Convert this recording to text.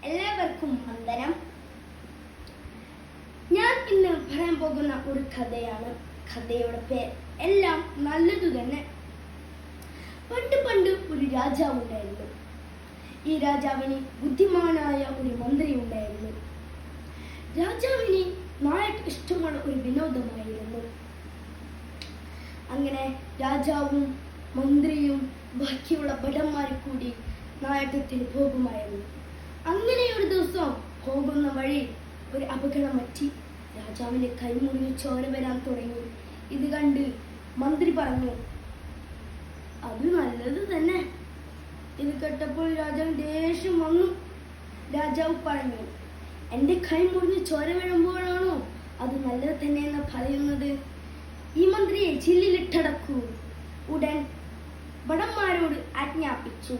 എല്ലാവർക്കും വന്ദനം. ഞാൻ ഇന്ന് പറയാൻ പോകുന്ന ഒരു കഥയാണ്. കഥയുടെ പേര് എല്ലാം നല്ലതു തന്നെ. പണ്ട് പണ്ട് ഒരു രാജാവ് ഉണ്ടായിരുന്നു. ഈ രാജാവിന് ബുദ്ധിമാനായ ഒരു മന്ത്രി ഉണ്ടായിരുന്നു. രാജാവിന് നായക്ക് ഇഷ്ടമുള്ള ഒരു വിനോദമായിരുന്നു. അങ്ങനെ രാജാവും മന്ത്രിയും ബാക്കിയുള്ള ഭടന്മാരും കൂടി നായകത്തിൽ പോകുമായിരുന്നു. അങ്ങനെ ഒരു ദിവസം പോകുന്ന വഴി ഒരു അപകടം പറ്റി. രാജാവിന്റെ കൈ മുറിഞ്ഞ് ചോര വരാൻ തുടങ്ങി. ഇത് കണ്ട് മന്ത്രി പറഞ്ഞു, അത് നല്ലത് തന്നെ. ഇത് കേട്ടപ്പോൾ രാജാവ് ദേഷ്യം വന്നു. രാജാവ് പറഞ്ഞു, എന്റെ കൈ മുറിഞ്ഞ് ചോര വീഴുമ്പോഴാണോ അത് നല്ലത് തന്നെ എന്ന് പറയുന്നത്? ഈ മന്ത്രിയെ ചില്ലിലിട്ടടക്കൂ. ഉടൻ ഭടന്മാരോട് ആജ്ഞാപിച്ചു.